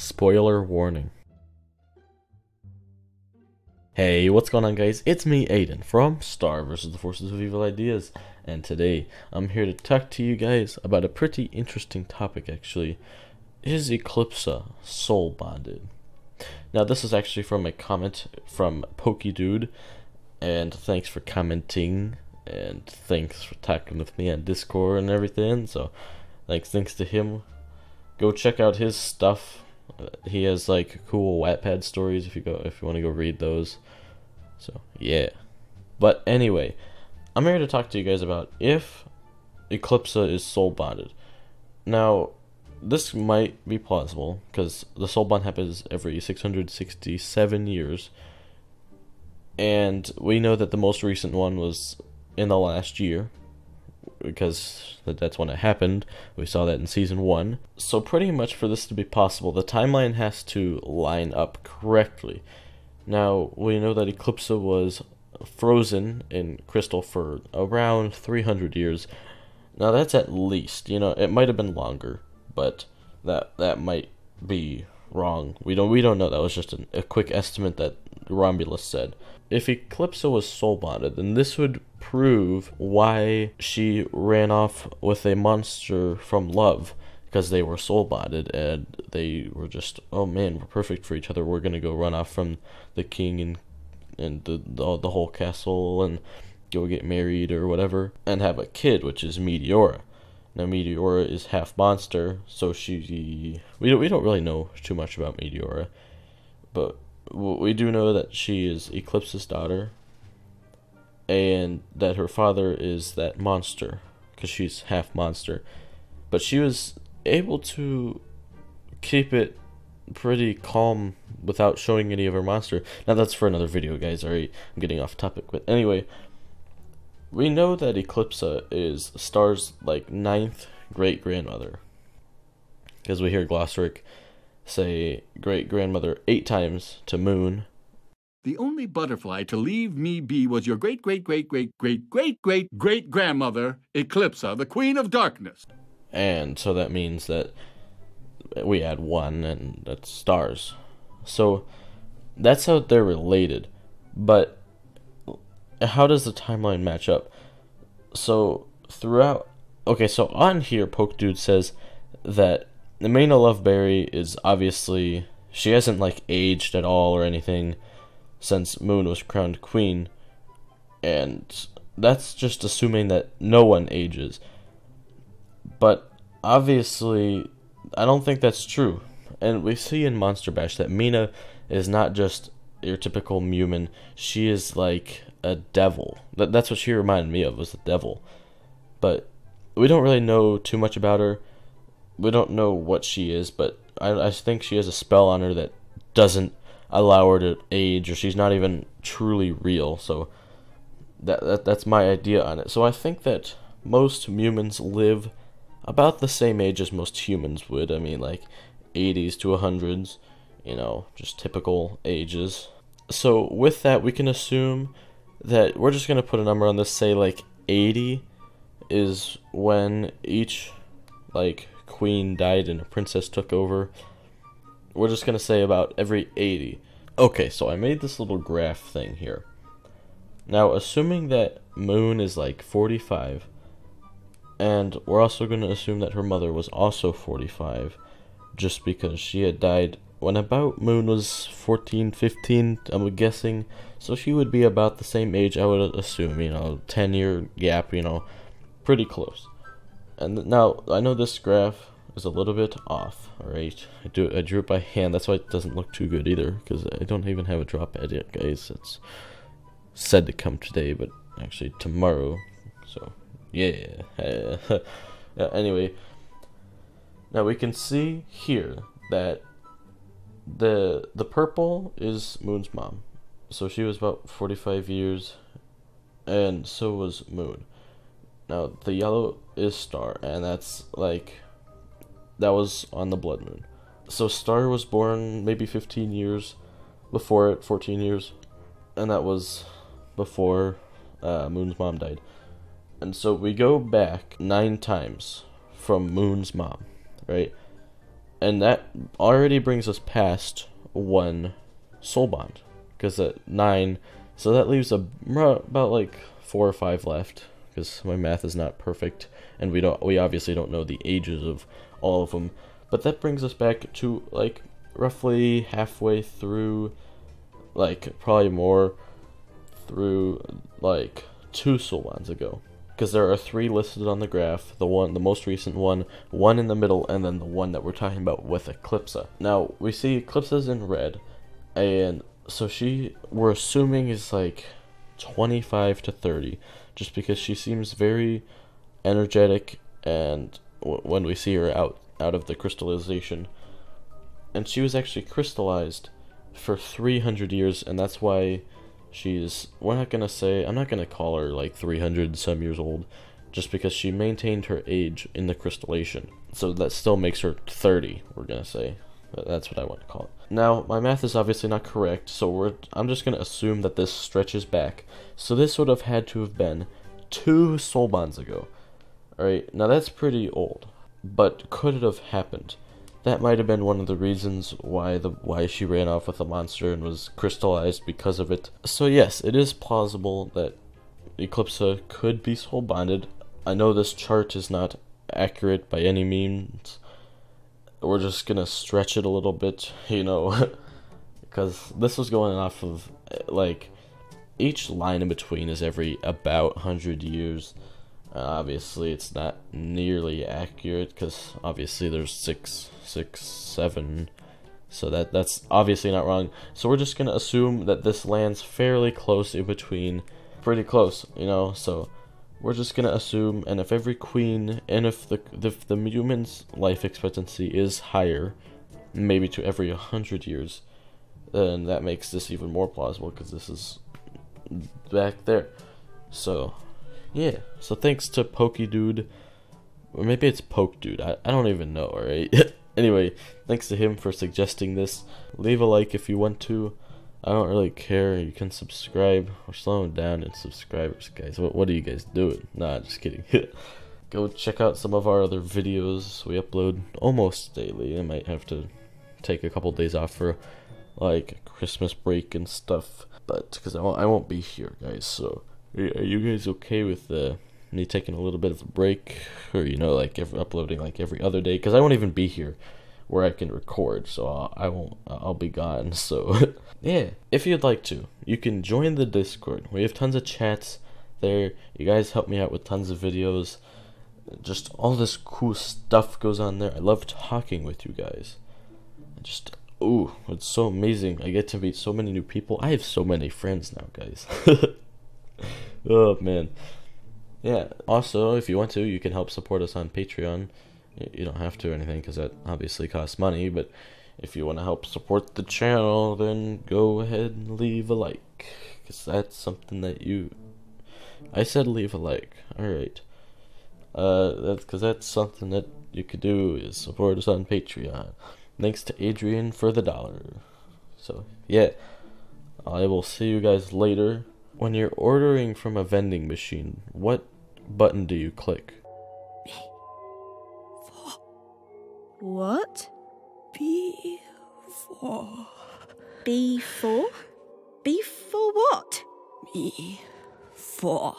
Spoiler warning. Hey, what's going on, guys? It's me, Aiden, from Star vs. the Forces of Evil Ideas, and today I'm here to talk to you guys about a pretty interesting topic, actually. Is Eclipsa soul bonded? Now, this is actually from a comment from PokeDude, and thanks for commenting, and thanks for talking with me on Discord and everything, so thanks to him. Go check out his stuff. He has like cool Wattpad stories if you want to go read those. So yeah. But anyway, I'm here to talk to you guys about if Eclipsa is soul bonded. Now, this might be plausible because the soul bond happens every 667 years, and we know that the most recent one was in the last year, because that's when it happened. We saw that in season 1. So pretty much for this to be possible, the timeline has to line up correctly. Now, we know that Eclipsa was frozen in crystal for around 300 years. Now that's at least, it might have been longer, but that might be wrong. We don't know. That was just a quick estimate that Romulus said. If Eclipsa was soul bonded, then this would prove why she ran off with a monster from love, because they were soul bonded and they were just, oh man, we're perfect for each other. We're gonna go run off from the king and the whole castle and go get married or whatever and have a kid, which is Meteora. Now Meteora is half monster, so we don't really know too much about Meteora, but we do know that she is Eclipsa's daughter, and that her father is that monster, because she's half monster. But she was able to keep it pretty calm without showing any of her monster. Now that's for another video, guys. Alright, I'm getting off topic. But anyway, we know that Eclipsa is Star's ninth great-grandmother, because we hear Glossric say great-grandmother 8 times to Moon. The only butterfly to leave me be was your great-great-great-great-great-great-great-grandmother, Eclipsa, the Queen of Darkness. And so that means that we add 1, and that's Stars. So that's how they're related. But how does the timeline match up? So so on here, PokeDude says that the main Loveberry is obviously, she hasn't aged at all or anything since Moon was crowned queen, and that's just assuming that no one ages. But obviously, I don't think that's true. And we see in Monster Bash that Mina is not just your typical human. She is like a devil. That's what she reminded me of, was the devil. But we don't really know too much about her. We don't know what she is, but I think she has a spell on her that doesn't allow her to age, or she's not even truly real. So that's my idea on it. So I think that most humans live about the same age as most humans would. I mean, 80s to 100s, just typical ages. So with that, we can assume that we're just going to put a number on this, say 80 is when each queen died and a princess took over. We're just going to say about every 80. Okay, so I made this little graph thing here. Now, assuming that Moon is 45, and we're also going to assume that her mother was also 45, just because she had died when about Moon was 14, 15, I'm guessing. So she would be about the same age, I would assume, 10-year gap, pretty close. And now, I know this graph is a little bit off, alright? I drew it by hand, that's why it doesn't look too good either, because I don't even have a drop pad yet, guys. It's said to come today, but actually tomorrow, so yeah. Anyway, now we can see here that the purple is Moon's mom, so she was about 45 years, and so was Moon. Now the yellow is Star, and that's that was on the blood moon. So Star was born maybe 15 years before it, 14 years, and that was before Moon's mom died. And so we go back 9 times from Moon's mom, right? And that already brings us past 1 soul bond, because at 9, so that leaves about like 4 or 5 left, because my math is not perfect, and we obviously don't know the ages of all of them. But that brings us back to like roughly halfway through, like probably more through like 2 soul bonds ago, because there are 3 listed on the graph. The most recent one in the middle, and then the one that we're talking about with Eclipsa. Now we see Eclipsa's in red, and so we're assuming is like 25 to 30, just because she seems very energetic, and when we see her out of the crystallization, and she was actually crystallized for 300 years, and that's why I'm not gonna call her like 300 some years old, just because she maintained her age in the crystallization. So that still makes her 30, we're gonna say. That's what I want to call it. Now, my math is obviously not correct, so I'm just gonna assume that this stretches back. So this would have had to have been 2 soul bonds ago. Alright, now that's pretty old, but could it have happened? That might have been one of the reasons why she ran off with the monster and was crystallized because of it. So yes, it is plausible that Eclipsa could be soul bonded. I know this chart is not accurate by any means. We're just gonna stretch it a little bit, because this was going off of like each line in between is every about 100 years. Obviously, it's not nearly accurate, because obviously there's 6, 7, so that's obviously not wrong. So we're just gonna assume that this lands fairly close in between, pretty close, so we're just gonna assume. And if every queen, and if the human's life expectancy is higher, maybe to every 100 years, then that makes this even more plausible, because this is back there. So yeah, so thanks to PokeDude, or maybe it's PokeDude, I don't even know, alright? Anyway, thanks to him for suggesting this. Leave a like if you want to. I don't really care. You can subscribe. We're slowing down in subscribers, guys. What are you guys doing? Nah, just kidding. Go check out some of our other videos. We upload almost daily. I might have to take a couple days off for like Christmas break and stuff, but because I won't be here, guys. So are you guys okay with me taking a little bit of a break, or like uploading like every other day? Because I won't even be here where I can record, so I'll be gone. So yeah, if you'd like to, you can join the Discord. We have tons of chats there. You guys help me out with tons of videos. Just all this cool stuff goes on there. I love talking with you guys. It's so amazing. I get to meet so many new people. I have so many friends now, guys. Oh man. Yeah, also, if you want to, you can help support us on Patreon. You don't have to or anything, because that obviously costs money, but if you want to help support the channel, then go ahead and leave a like, because that's something that I said leave a like, alright. That's something that you could do, is support us on Patreon. Thanks to Adrian for the $1. So, yeah, I will see you guys later. When you're ordering from a vending machine, what button do you click? B4. What? B4. B4? B4 what? B4.